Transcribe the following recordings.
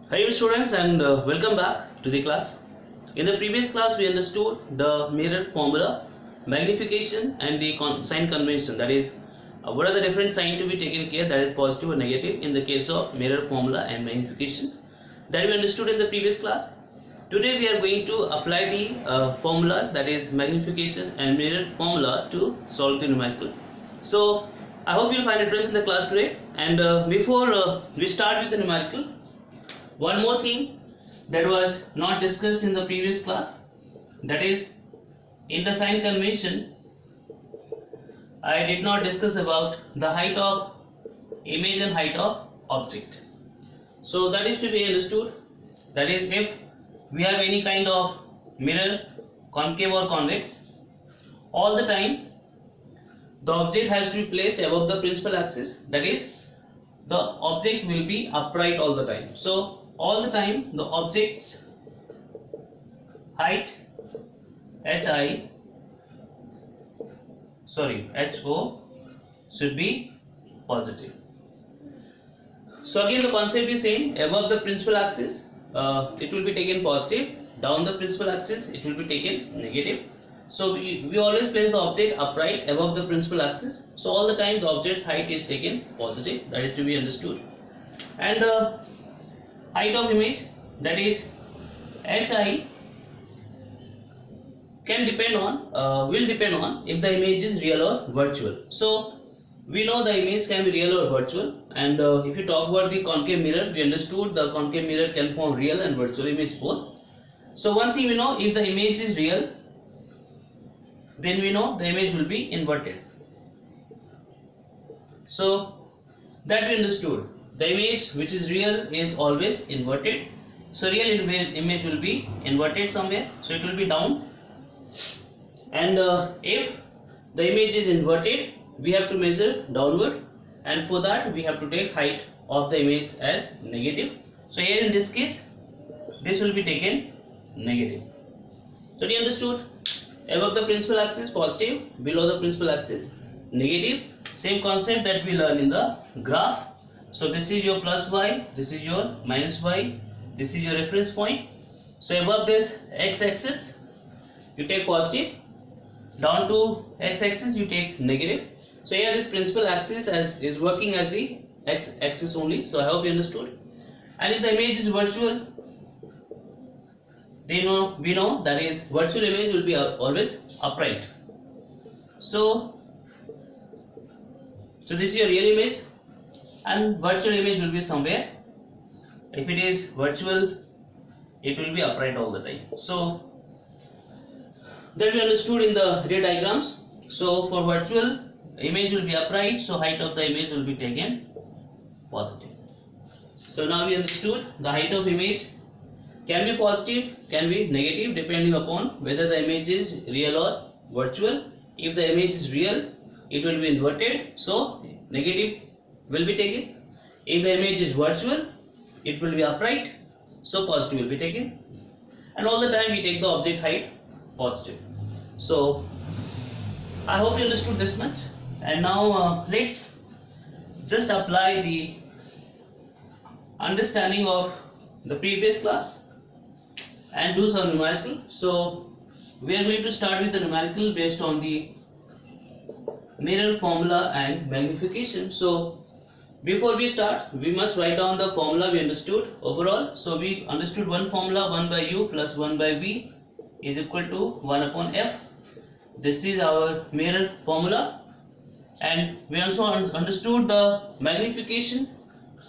Hello students and welcome back to the class. In the previous class we understood the mirror formula, magnification and the sign convention, that is what are the different signs to be taken care, that is positive or negative in the case of mirror formula and magnification, that we understood in the previous class. Today we are going to apply the formulas, that is magnification and mirror formula, to solve the numerical. So I hope you will find interest in the class today, and before we start with the numerical, one more thing that was not discussed in the previous class, that is in the sign convention I did not discuss about the height of image and height of object. So that is to be understood, that is if we have any kind of mirror, concave or convex, all the time the object has to be placed above the principal axis, that is the object will be upright all the time. So all the time the object's height HO should be positive. So again the concept is same, above the principal axis it will be taken positive, down the principal axis it will be taken negative. So we always place the object upright above the principal axis, so all the time the object's height is taken positive, that is to be understood. And height of image, that is HI, can depend on will depend on if the image is real or virtual. So we know the image can be real or virtual, and if you talk about the concave mirror, we understood the concave mirror can form real and virtual image both. So one thing we know, if the image is real, then we know the image will be inverted. So that we understood, the image which is real is always inverted. So real image will be inverted somewhere, so it will be down. And if the image is inverted, we have to measure downward, and for that we have to take height of the image as negative. So here in this case this will be taken negative. So you understood, above the principal axis positive, below the principal axis negative. Same concept that we learn in the graph. So this is your plus y, this is your minus y, this is your reference point. So above this x-axis you take positive, down to x-axis you take negative. So here this principal axis is working as the x-axis only. So I hope you understood. And if the image is virtual, we know that is virtual image will be always upright. So this is your real image, and virtual image will be somewhere. If it is virtual, it will be upright all the time. So that we understood in the ray diagrams. So for virtual, image will be upright, so height of the image will be taken positive. So now we understood the height of image can be positive, can be negative, depending upon whether the image is real or virtual. If the image is real, it will be inverted, so negative will be taken. If the image is virtual, it will be upright, so positive will be taken. And all the time we take the object height positive. So I hope you understood this much. And now let's just apply the understanding of the previous class and do some numerical. So we are going to start with the numerical based on the mirror formula and magnification. So before we start, we must write down the formula we understood overall. So we understood one formula, 1 by u plus 1 by v is equal to 1 upon f. This is our mirror formula. And we also understood the magnification,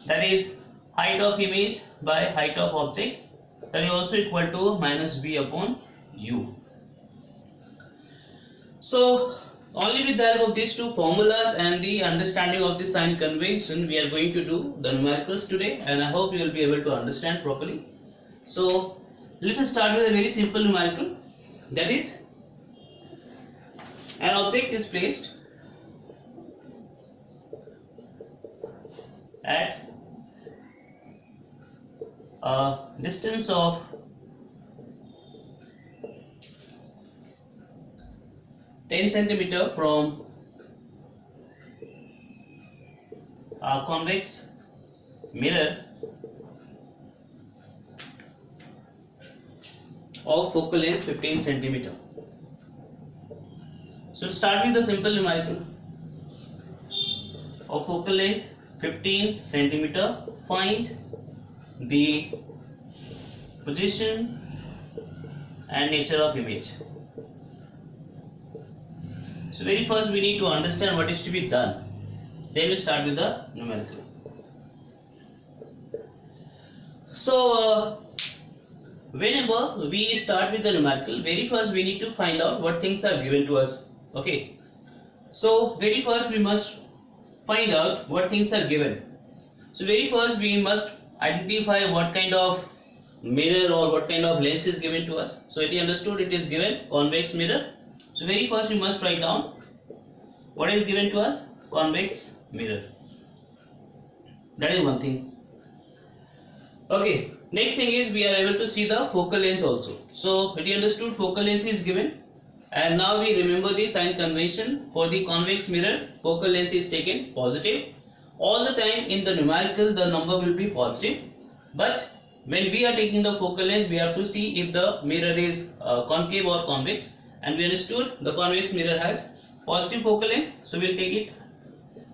that is height of image by height of object, that is also equal to minus v upon u. So only with the help of these two formulas and the understanding of the sign convention, we are going to do the numericals today, and I hope you will be able to understand properly. So let us start with a very simple numerical, that is an object is placed at a distance of 10 centimeter from a convex mirror of focal length 15 centimeter. So start with the simple numerical of focal length 15 centimeter. Find the position and nature of image. So very first we need to understand what is to be done. Then we start with the numerical. So whenever we start with the numerical, very first we need to find out what things are given to us. Okay. So very first we must find out what things are given. So very first we must identify what kind of mirror or what kind of lens is given to us. So it is understood it is given convex mirror. So very first we must write down what is given to us, convex mirror. That is one thing. Okay, next thing is we are able to see the focal length also. So it is understood focal length is given, and now we remember the sign convention. For the convex mirror, focal length is taken positive. All the time in the numerical the number will be positive, but when we are taking the focal length we have to see if the mirror is concave or convex, and we understood the convex mirror has positive focal length, so we will take it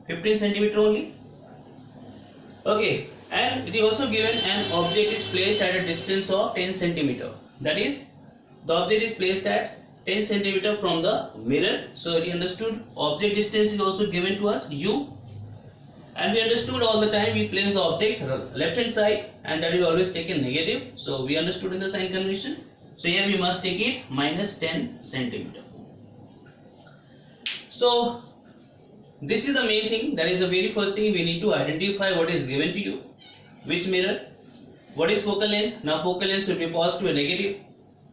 15 centimeter only. Okay, and it is also given an object is placed at a distance of 10 centimeter. That is, the object is placed at 10 centimeter from the mirror. So it is understood object distance is also given to us, u. And we understood all the time we place the object left hand side, and that is always taken negative. So we understood in the sign convention. So here we must take it minus 10 centimeter. So this is the main thing. That is the very first thing we need to identify what is given to you, which mirror, what is focal length. Now focal length should be positive or negative,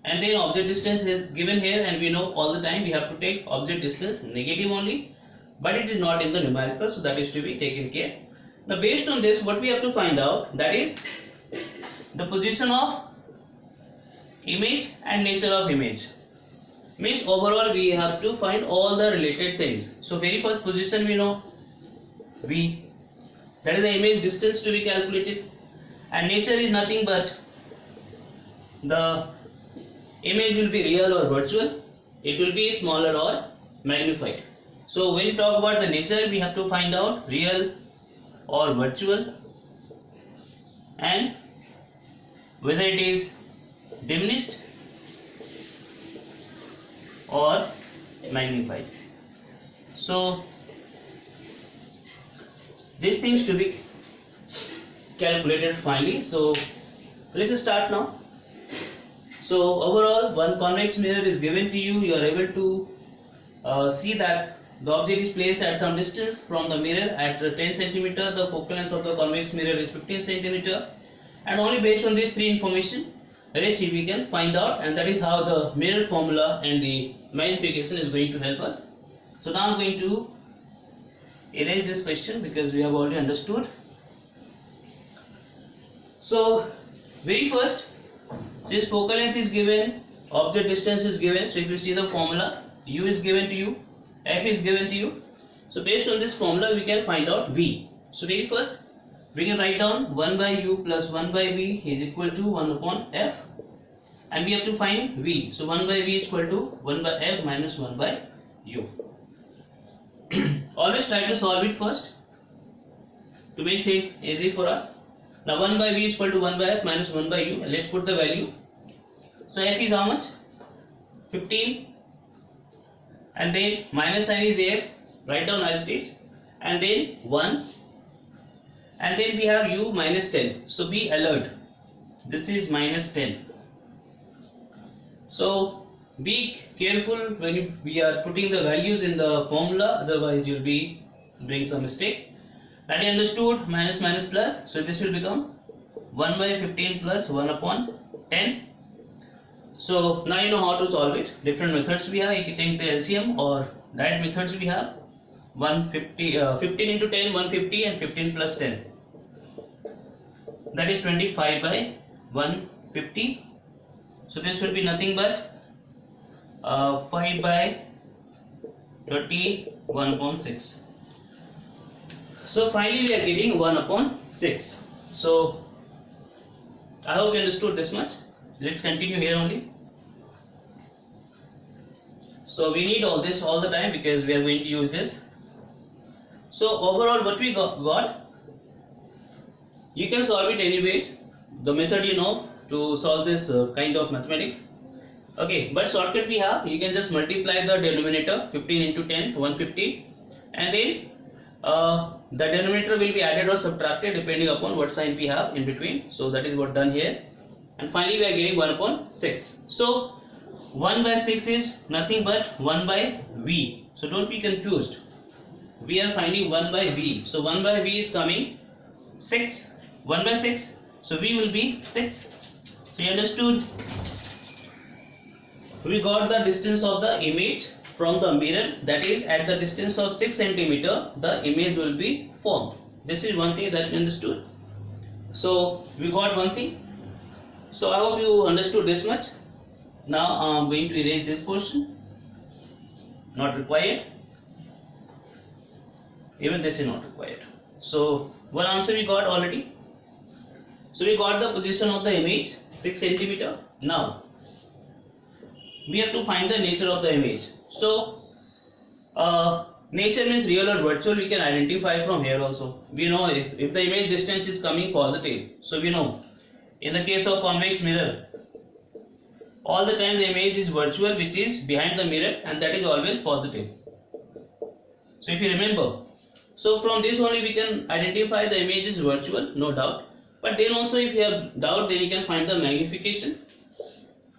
and then object distance is given here, and we know all the time we have to take object distance negative only, but it is not in the numerical, so that is to be taken care. Now based on this, what we have to find out, that is the position of image and nature of image. Means overall we have to find all the related things. So very first position we know v, that is the image distance to be calculated, and nature is nothing but the image will be real or virtual, it will be smaller or magnified. So when we talk about the nature, we have to find out real or virtual, and whether it is diminished or magnified. So these things to be calculated finally. So let's start now. So overall, one convex mirror is given to you. You are able to see that the object is placed at some distance from the mirror at 10 centimeter. The focal length of the convex mirror is 15 centimeter, and only based on these three information, rest we can find out, and that is how the mirror formula and the magnification is going to help us. So now I am going to erase this question because we have already understood. So very first, since focal length is given, object distance is given, so if you see the formula, u is given to you, f is given to you. So based on this formula we can find out v. So very first we can write down 1 by u plus 1 by v is equal to 1 upon f, and we have to find v. So 1 by v is equal to 1 by f minus 1 by u. Always try to solve it first to make things easy for us. Now 1 by v is equal to 1 by f minus 1 by u. Let's put the value. So f is how much? 15, and then minus sign is there, write down as it is, and then 1, and then we have u minus 10. So be alert, this is minus 10. So be careful when we are putting the values in the formula, otherwise you will be doing some mistake. That is understood, minus minus plus, so this will become 1 by 15 plus 1 upon 10. So now you know how to solve it. Different methods we have. You can take the LCM, or direct methods we have. 15 into 10, 150, and 15 plus 10. That is 25 by 150. So this will be nothing but 5 by 21 upon 6. So finally we are getting 1 upon 6. So I hope you understood this much. Let's continue here only. So we need all this all the time because we are going to use this. So overall what we got, you can solve it anyways. The method you know to solve this kind of mathematics. Okay, but shortcut we have, you can just multiply the denominator 15 into 10, 150, and then the denominator will be added or subtracted depending upon what sign we have in between. So that is what done here, and finally we are getting 1 upon 6. So 1 by 6 is nothing but 1 by v. So don't be confused. We are finding 1 by v. So 1 by v is coming 6. 1 by 6. So v will be 6. So you understood? We got the distance of the image from the mirror, that is at the distance of 6 centimeter the image will be formed. This is one thing that we understood. So we got one thing. So I hope you understood this much. Now I am going to erase this portion. Not required. Even this is not required. So one answer we got already. So we got the position of the image 6 centimeter. Now we have to find the nature of the image. So nature means real or virtual, we can identify from here also. We know if the image distance is coming positive, so we know in the case of convex mirror all the time the image is virtual, which is behind the mirror, and that is always positive. So if you remember, so from this only we can identify the image is virtual, no doubt. But then also if you have doubt, then you can find the magnification.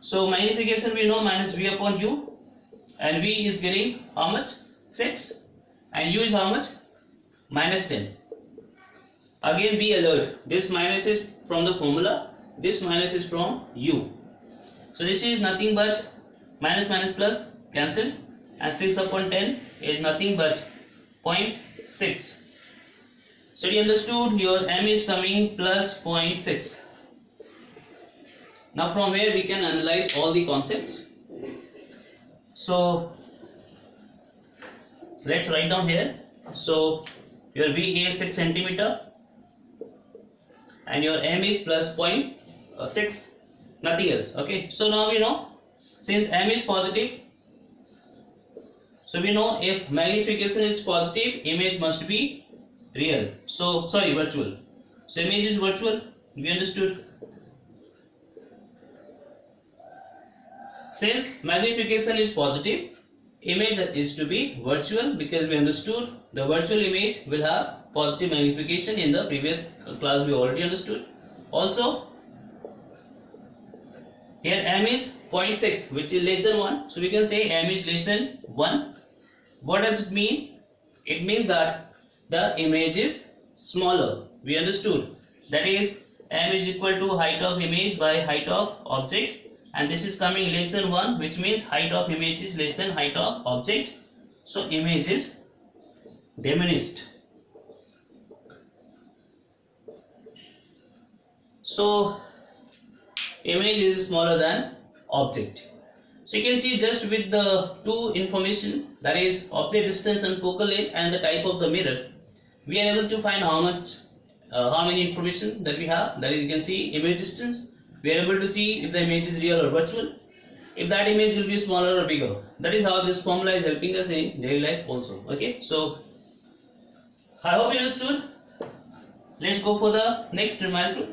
So magnification we know minus v upon u, and v is getting how much? 6, and u is how much? Minus 10. Again be alert, this minus is from the formula, this minus is from u. So this is nothing but minus minus plus cancel, and 6 upon 10 is nothing but 0.6. So you understood, your m is coming plus 0.6. Now from where we can analyze all the concepts. So let's write down here. So your v is 6 centimeter and your m is plus 0.6, nothing else. Okay, so now we know since m is positive, so we know if magnification is positive, image must be real. So sorry, virtual. So image is virtual, we understood. Since magnification is positive, image is to be virtual, because we understood the virtual image will have positive magnification. In the previous class we already understood. Also here m is 0.6, which is less than 1, so we can say m is less than 1. What does it mean? It means that the image is smaller. We understood, that is m is equal to height of image by height of object, and this is coming less than 1, which means height of image is less than height of object. So image is diminished. So image is smaller than object. So you can see just with the two information, that is object distance and focal length and the type of the mirror, we are able to find how many information that we have. That is, you can see image distance. We are able to see if the image is real or virtual, if that image will be smaller or bigger. That is how this formula is helping us in daily life also. Okay, so I hope you understood. Let's go for the next numerical.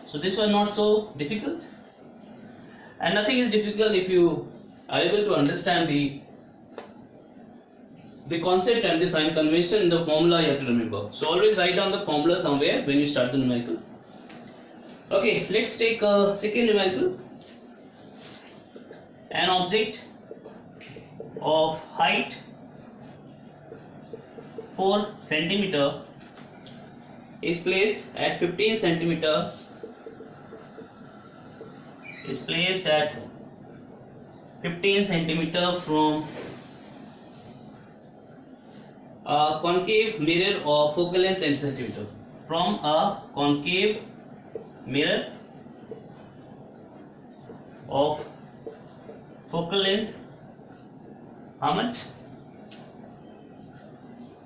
So this was not so difficult, and nothing is difficult if you are able to understand the concept and the sign convention in the formula. You have to remember. So always write down the formula somewhere when you start the numerical. Okay, let's take a second numerical. An object of height 4 centimeter is placed at 15 centimeter, is placed at 15 centimeter from a concave mirror of focal length 10 centimeter. From a concave mirror of focal length how much?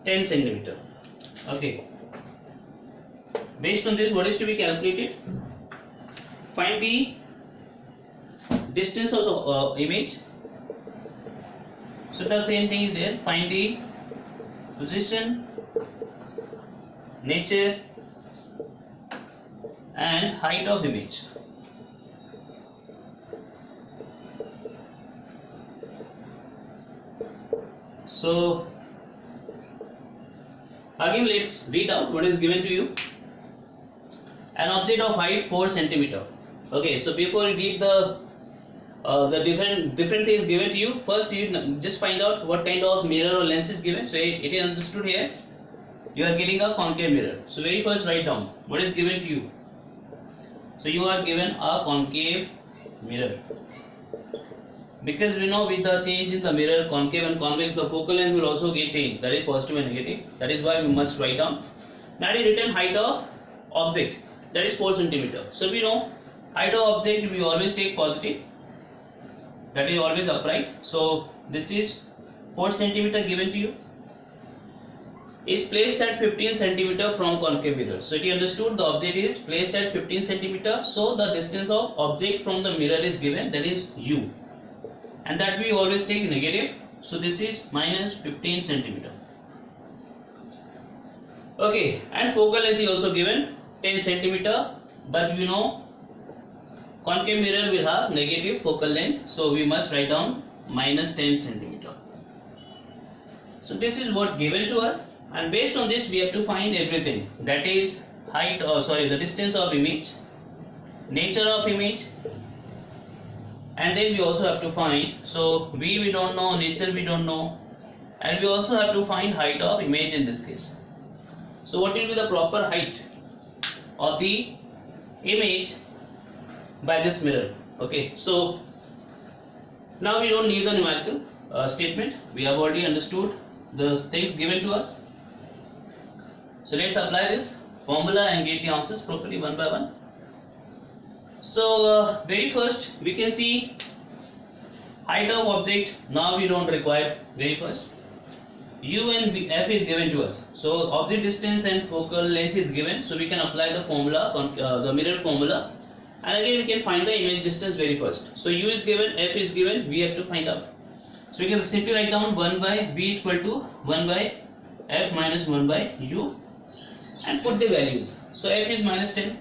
10 centimeter. Okay, based on this, what is to be calculated? Find the distance of image So the same thing is there. Find the position, nature and height of image. So again let's read out what is given to you. An object of height 4 centimeter. Okay, so before you read the different things given to you, first you just find out what kind of mirror or lens is given. So it is understood here you are getting a concave mirror. So very first write down what is given to you. So you are given a concave mirror, because we know with the change in the mirror, concave and convex, the focal length will also get changed, that is positive and negative. That is why we must write down. Now it is written height of object, that is 4 centimeter. So we know height of object we always take positive, that is always upright. So this is 4 centimeter given to you, is placed at 15 centimeter from concave mirror. So it is understood the object is placed at 15 centimeter. So the distance of object from the mirror is given, that is u, and that we always take negative. So this is minus 15 centimeter. Okay, and focal length is also given 10 centimeter, but we know concave mirror will have negative focal length, so we must write down minus 10 centimeter. So this is what given to us, and based on this we have to find everything, that is height, or sorry, the distance of image, nature of image, and then we also have to find, so we don't know, nature we don't know, and we also have to find height of image in this case. So what will be the proper height of the image by this mirror? Okay, so now we don't need the numerical statement, we have already understood the things given to us. So let's apply this formula and get the answers properly one by one. So very first we can see height of object. Now we don't require very first. U and F is given to us. So object distance and focal length is given. So we can apply the formula, the mirror formula, and again we can find the image distance very first. So U is given, F is given, we have to find out. So we can simply write down 1 by V is equal to 1 by F minus 1 by U, and put the values. So F is minus 10.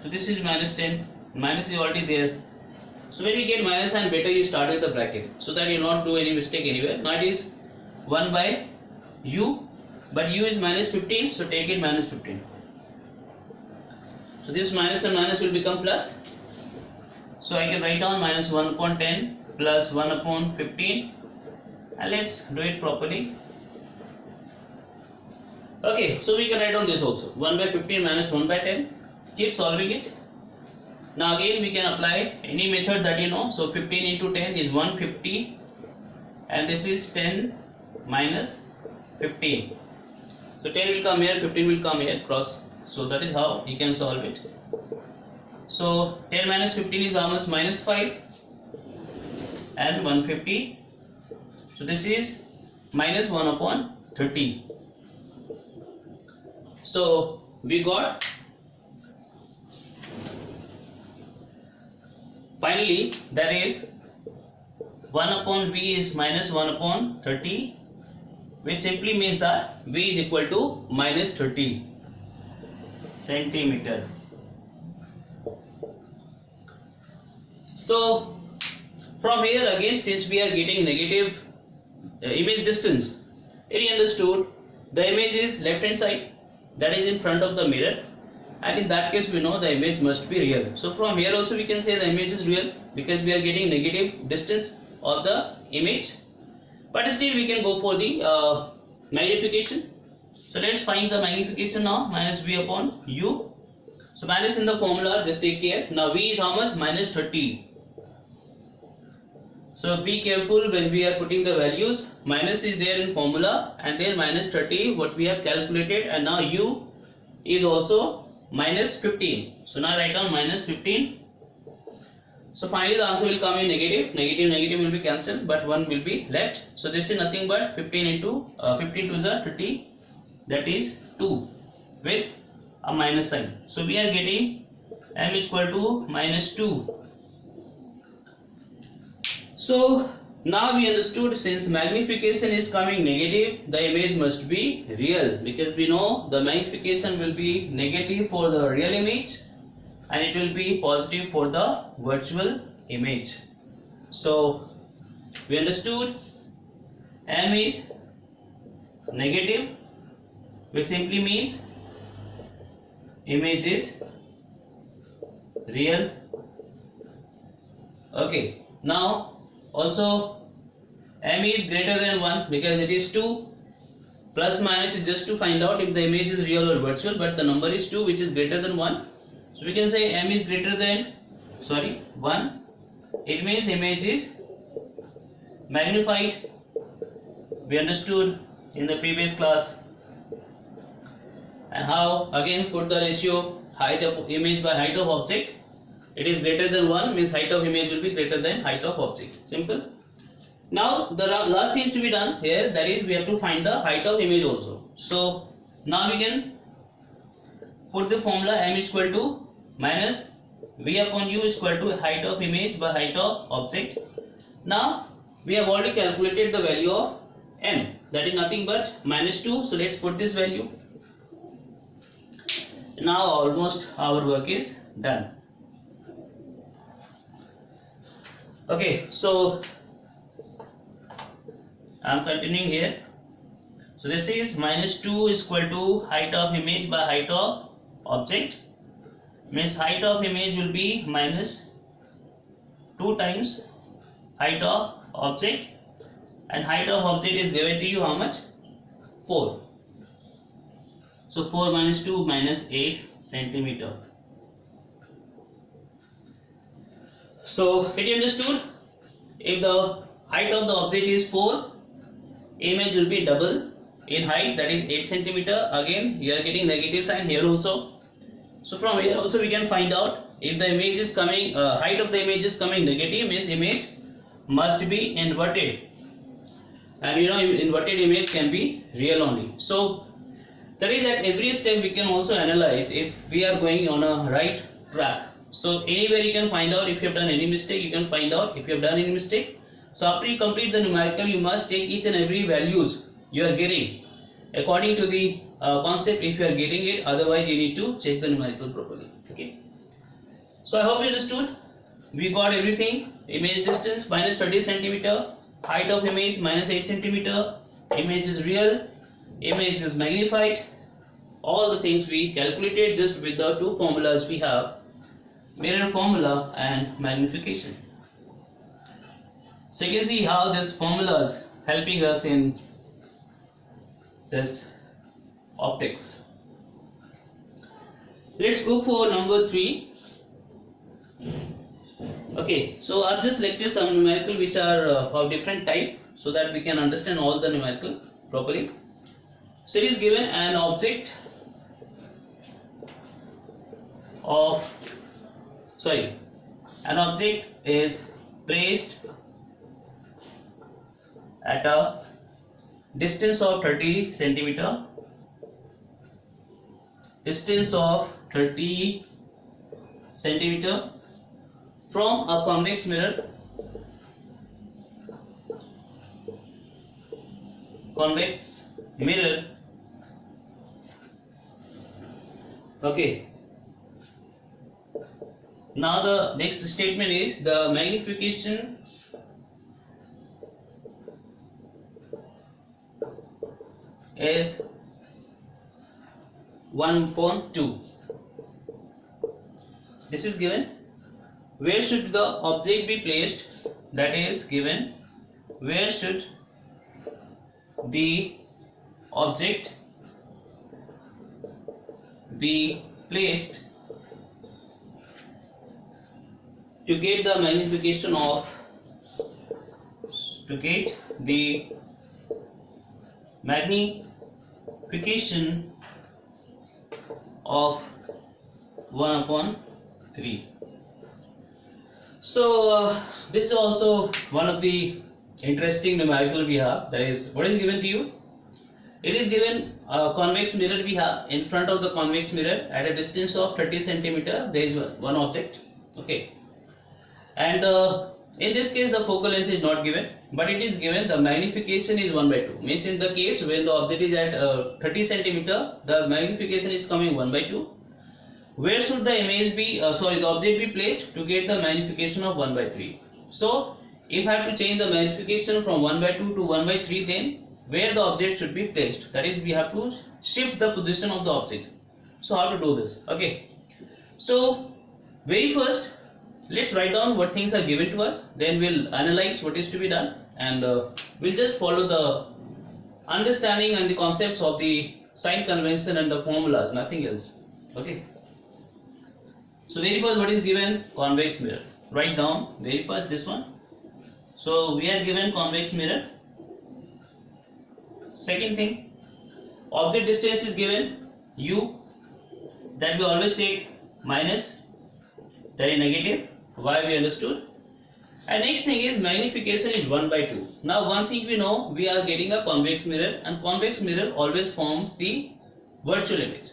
So this is minus 10. Minus is already there. So when we get minus and better, you start with the bracket, so that you not do any mistake anywhere. Now it is 1 by U, but U is minus 15, so take it minus 15. So this minus and minus will become plus. So I can write down minus 1 upon 10 plus 1 upon 15, and let's do it properly. Okay, so we can write down this also, 1 by 15 minus 1 by 10. Keep solving it. Now again we can apply any method that you know. So 15 into 10 is 150, and this is 10 minus 15. So 10 will come here, 15 will come here, cross. So that is how you can solve it. So 10 minus 15 is almost minus 5, and 150. So this is minus 1 upon 30. So we got, finally, that is 1 upon V is minus 1 upon 30, which simply means that V is equal to minus 30 centimeter. So from here again, since we are getting negative image distance, it is understood the image is left hand side, that is in front of the mirror, and in that case we know the image must be real. So from here also we can say the image is real, because we are getting negative distance of the image, but still we can go for the magnification. So let's find the magnification now, minus V upon U. So minus in the formula, just take care. Now V is how much? Minus 30. So be careful when we are putting the values. Minus is there in formula, and then minus 30 what we have calculated, and now U is also minus 15. So now write down minus 15. So finally the answer will come in negative. Negative will be cancelled, but 1 will be left. So this is nothing but 15 into 15 to the 30, that is 2 with a minus sign. So we are getting M is equal to minus 2. So Now we understood, since magnification is coming negative, the image must be real, because we know the magnification will be negative for the real image and it will be positive for the virtual image. So we understood M is negative, which simply means image is real. Okay, now also M is greater than 1 because it is 2. Plus minus is just to find out if the image is real or virtual, but the number is 2 which is greater than 1. So we can say M is greater than 1. It means image is magnified. We understood in the previous class. And how again put the ratio height of image by height of object. It is greater than 1 means height of image will be greater than height of object. Simple. Now the last thing to be done here, that is we have to find the height of image also. So now we can put the formula M is equal to minus V upon U is equal to height of image by height of object. Now we have already calculated the value of M, that is nothing but minus 2. So let's put this value. Now almost our work is done. Okay, so I am continuing here. So this is minus 2 is equal to height of image by height of object, means height of image will be minus 2 times height of object, and height of object is given to you how much? 4. So 4 minus 2 minus 8 centimeter. So it is understood, if the height of the object is 4, image will be double in height, that is 8 centimeter. Again you are getting negative sign here also. So from here also we can find out, if the image is coming, height of the image is coming negative, means image must be inverted, and you know inverted image can be real only. So that is at every step we can also analyze if we are going on a right track. So anywhere you can find out if you have done any mistake, you can find out if you have done any mistake. So after you complete the numerical, you must take each and every values you are getting according to the concept if you are getting it, otherwise you need to check the numerical properly. Okay, so I hope you understood. We got everything. Image distance minus 30 centimeter, height of image minus 8 centimeter, image is real, image is magnified. All the things we calculated just with the two formulas we have, mirror formula and magnification. So you can see how this formula is helping us in this optics. Let's go for number 3. Okay, so I've just selected some numerical which are of different type so that we can understand all the numerical properly. So it is given an object of an object is placed at a distance of 30 centimeter, from a convex mirror, okay. Now the next statement is the magnification is 1/2. This is given. Where should the object be placed? That is given. Where should the object be placed to get the magnification of 1/3. So this is also one of the interesting numerical we have. That is, what is given to you? It is given a convex mirror we have. In front of the convex mirror at a distance of 30 centimeter there is one object. Okay, and the In this case the focal length is not given, but it is given the magnification is 1 by 2. Means in the case when the object is at 30 centimeter, the magnification is coming 1 by 2. Where should the image be, the object be placed to get the magnification of 1 by 3? So if I have to change the magnification from 1 by 2 to 1 by 3, then where the object should be placed? That is, we have to shift the position of the object. So how to do this? Okay. So very first, let's write down what things are given to us. Then we'll analyze what is to be done, and we'll just follow the understanding and the concepts of the sign convention and the formulas, nothing else. Okay. So very first, what is given? Convex mirror. Write down very first this one. So we are given convex mirror. Second thing, object distance is given u, that we always take minus, that is negative. Why, we understood. And next thing is magnification is 1 by 2. Now one thing we know, we are getting a convex mirror, and convex mirror always forms the virtual image.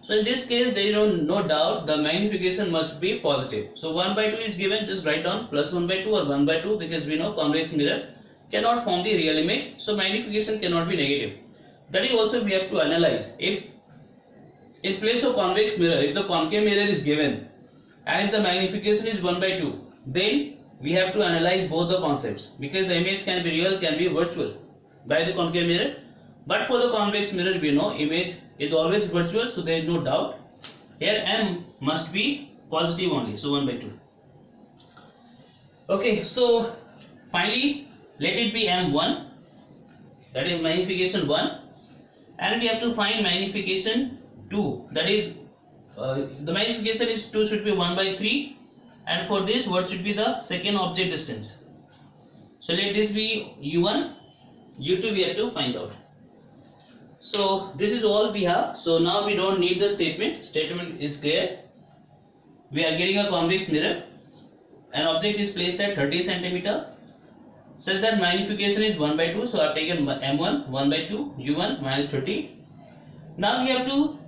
So in this case there is no doubt the magnification must be positive. So 1 by 2 is given, just write down plus 1 by 2 or 1 by 2, because we know convex mirror cannot form the real image, so magnification cannot be negative. That is also we have to analyze. If in place of convex mirror, if the concave mirror is given and if the magnification is 1 by 2, then we have to analyze both the concepts, because the image can be real, can be virtual by the concave mirror. But for the convex mirror, we know image is always virtual, so there is no doubt. Here m must be positive only, so 1 by 2. Okay, so finally let it be m1, that is magnification 1, and we have to find magnification 2, that is the magnification is 2 should be 1 by 3, and for this what should be the second object distance? So let this be u1, u2 we have to find out. So this is all we have. So now we don't need the statement is clear. We are getting a convex mirror, an object is placed at 30 centimeter, such that magnification is 1 by 2. So I have taken m1 1 by 2, u1 minus 30. Now we have to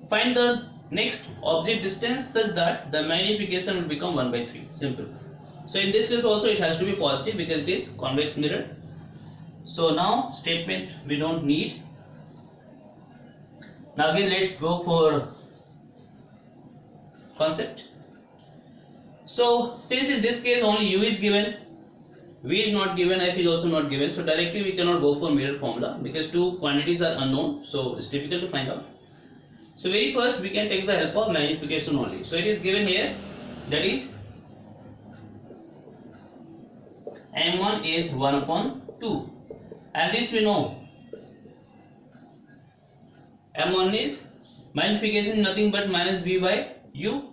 find the next object distance such that the magnification will become 1 by 3. Simple. So in this case also it has to be positive, because it is convex mirror. So now statement we don't need. Now again let's go for concept. So since in this case only u is given, v is not given, f is also not given, so directly we cannot go for mirror formula, because two quantities are unknown, so it's difficult to find out. So very first we can take the help of magnification only. So it is given here, that is m1 is 1 upon 2, and this we know m1 is magnification nothing but minus v by u,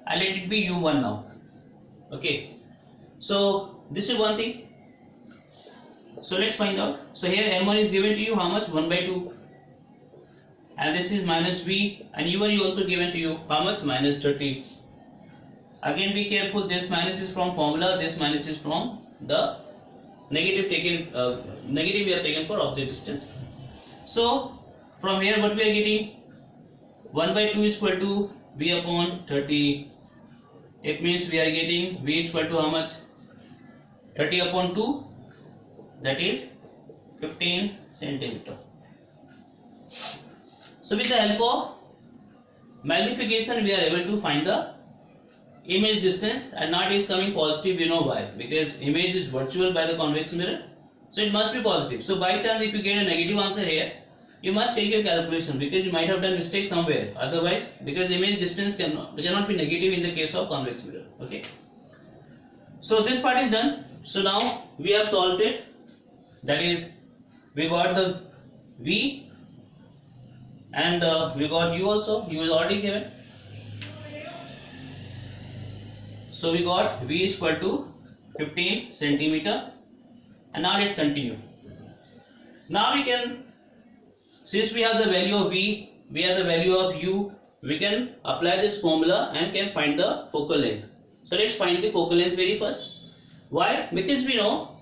and let it be u1 now. Okay, so this is one thing. So let's find out. So here m1 is given to you how much? 1 by 2, and this is minus v, and u1 is also given to you how much? Minus 30. Again be careful, this minus is from formula, this minus is from the negative taken, negative we have taken for object distance. So from here what we are getting? 1 by 2 is equal to v upon 30. It means we are getting v is equal to how much? 30 upon 2, that is 15 centimeter. So with the help of magnification we are able to find the image distance, and now it is coming positive. We know why, because image is virtual by the convex mirror, so it must be positive. So by chance if you get a negative answer here, you must check your calculation, because you might have done mistake somewhere. Otherwise, because image distance cannot be negative in the case of convex mirror. Okay, so this part is done. So now we have solved it, that is we got the v, and we got u also. U is already given, so we got v is equal to 15 centimeter, and now let's continue. Now we can, since we have the value of v, we have the value of u, we can apply this formula and can find the focal length. So let's find the focal length very first. Why? Because we know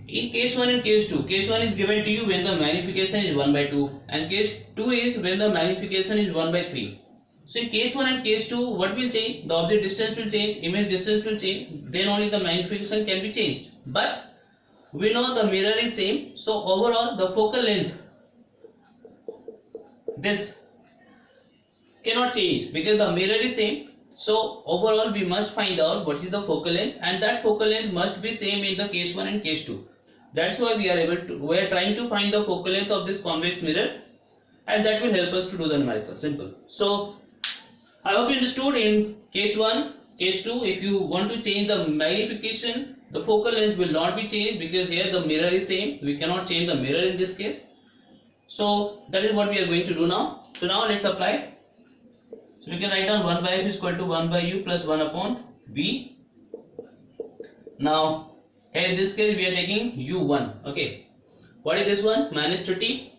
in case 1 and case 2, case 1 is given to you when the magnification is 1 by 2, and case 2 is when the magnification is 1 by 3. So in case 1 and case 2, what will change? The object distance will change, image distance will change, then only the magnification can be changed. But we know the mirror is same, so overall the focal length, this cannot change because the mirror is same. So overall we must find out what is the focal length, and that focal length must be same in the case 1 and case 2. That's why we are trying to find the focal length of this convex mirror, and that will help us to do the numerical. Simple. So I hope you understood. In case 1, case 2, if you want to change the magnification, the focal length will not be changed because here the mirror is same. We cannot change the mirror in this case. So that is what we are going to do now. So now let's apply. So we can write down 1 by f is equal to 1 by u plus 1 upon v. Now here in this case we are taking u1. Okay. What is this one? Minus 30.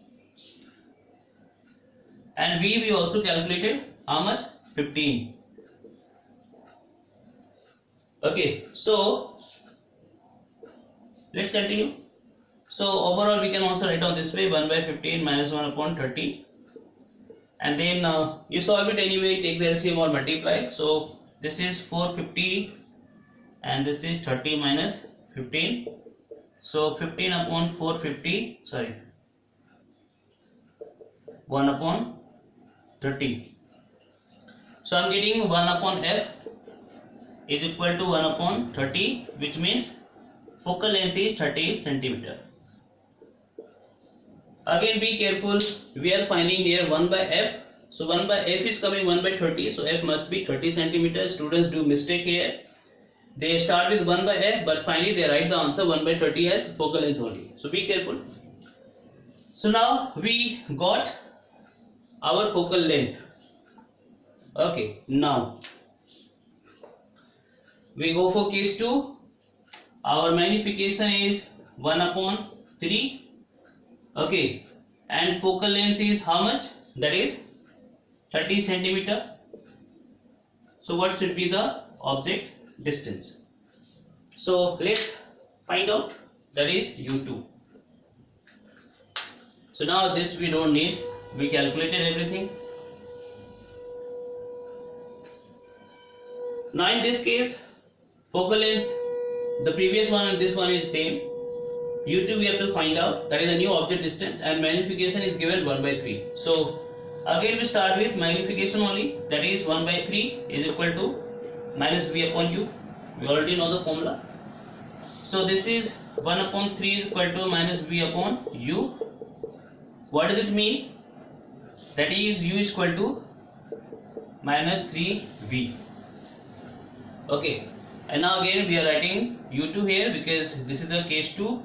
And v we also calculated how much? 15. Okay, so let's continue. So overall we can also write down this way: 1 by 15 minus 1 upon 30, and then you solve it anyway, take the LCM or multiply. So this is 450 and this is 30 minus 15, so 15 upon 450, sorry, 1 upon 30. So I am getting 1 upon f is equal to 1 upon 30, which means focal length is 30 centimeter. Again be careful, we are finding here 1 by f. So 1 by f is coming 1 by 30, so f must be 30 centimeters. Students do mistake here. They start with 1 by f, but finally they write the answer 1 by 30 as focal length only. So be careful. So now we got our focal length. Okay, now we go for case 2. Our magnification is 1 upon 3. Okay, and focal length is how much? That is 30 centimeter. So what should be the object distance? So let's find out. That is u2. So now this we don't need, we calculated everything. Now in this case, focal length, the previous one and this one is same. u2 we have to find out, that is a new object distance, and magnification is given 1 by 3. So again we start with magnification only, that is 1 by 3 is equal to minus v upon u. We already know the formula. So this is 1 upon 3 is equal to minus v upon u. What does it mean? That is u is equal to minus 3v. Okay, and now again we are writing u2 here because this is the case 2.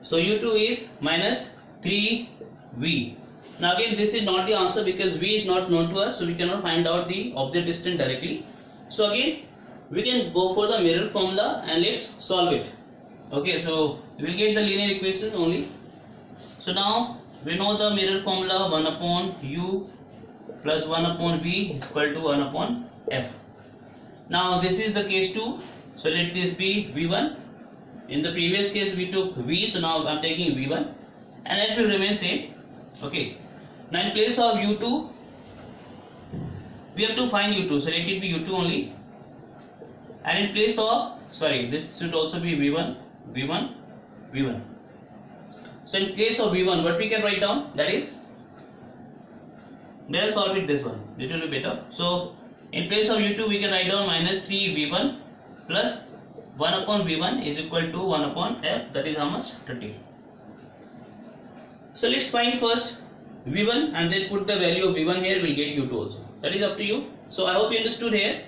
So u2 is minus 3v. Now again this is not the answer because v is not known to us, so we cannot find out the object distance directly. So again we can go for the mirror formula and let's solve it. Okay, so we will get the linear equation only. So now we know the mirror formula: 1 upon u plus 1 upon v is equal to 1 upon f. Now this is the case 2, so let this be v1. In the previous case we took v, so now I am taking v1, and it will remain same. Okay, now in place of u2 we have to find u2, so let it be u2 only, and in place of, sorry, this should also be v1, v1, v1. So in place of v1, what we can write down, that is, let us solve it this one, it will be better. So in place of u2 we can write down minus 3v1 plus 1 upon v1 is equal to 1 upon f, that is how much? 30. So let's find first v1 and then put the value of v1 here, we'll get u2 also. That is up to you. So I hope you understood here.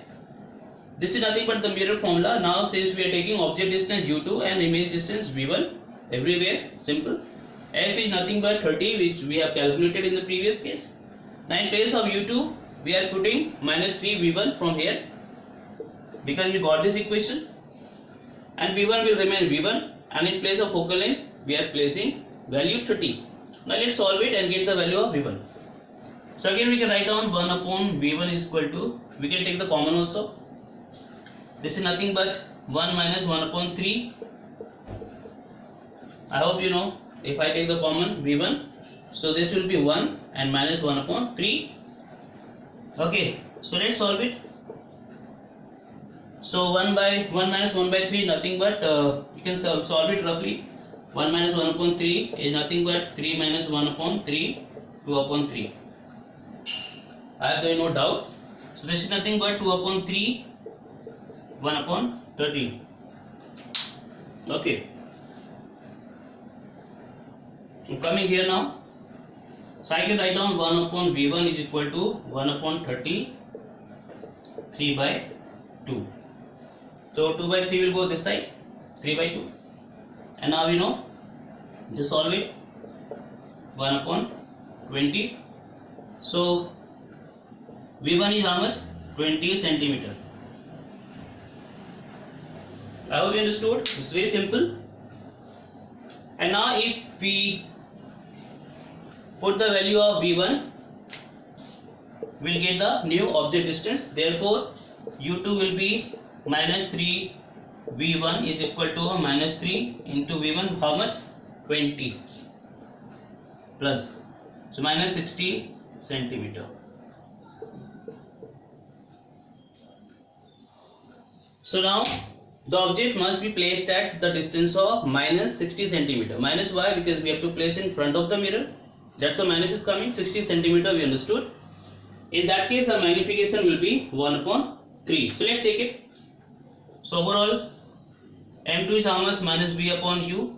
This is nothing but the mirror formula. Now since we are taking object distance u2 and image distance v1 everywhere, simple. F is nothing but 30, which we have calculated in the previous case. Now in place of u2 we are putting minus 3v1 from here because we got this equation, and v1 will remain v1, and in place of focal length we are placing value 30. Now let's solve it and get the value of v1. So again we can write down 1 upon v1 is equal to, we can take the common also. This is nothing but 1 minus 1 upon 3. I hope you know, if I take the common v1, so this will be 1 and minus 1 upon 3. Okay, so let's solve it. So 1 minus 1 by 3 nothing but you can solve it roughly. 1 minus 1 upon 3 is nothing but 3 minus 1 upon 3, 2 upon 3. I have no doubt. So this is nothing but 2 upon 3, 1 upon 13. Okay. I'm coming here now. So I can write down 1 upon V1 is equal to 1 upon 30, 3 by 2. So 2 by 3 will go this side, 3 by 2. And now we know, just solve it, 1 upon 20. So V1 is how much? 20 centimeter. I hope you understood. It's very simple. And now if we put the value of V1, we'll get the new object distance. Therefore, U2 will be minus 3 V1 is equal to minus 3 into V1, how much? 20 plus, so minus 60 centimeter. So now the object must be placed at the distance of minus 60 centimeter. Minus why? Because we have to place in front of the mirror. That's the minus is coming. 60 centimeter we understood. In that case the magnification will be 1 upon 3. So let's check it. So overall M2 is how much? Minus V upon U.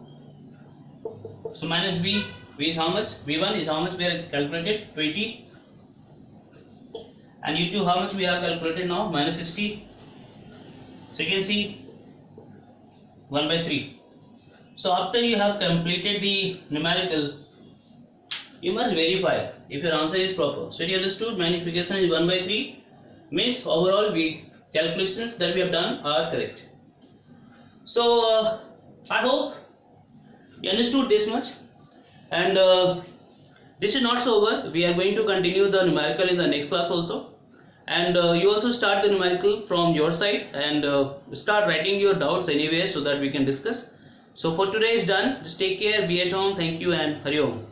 So minus V is how much? V1 is how much we have calculated? 20. And U2 how much we have calculated now? Minus 60. So you can see 1 by 3. So after you have completed the numerical, you must verify if your answer is proper. So you understood magnification is 1 by 3 means overall calculations that we have done are correct. So I hope you understood this much, and this is not so over. We are going to continue the numerical in the next class also, and you also start the numerical from your side and start writing your doubts anywhere so that we can discuss. So for today is done. Just take care, be at home. Thank you and Hari Om.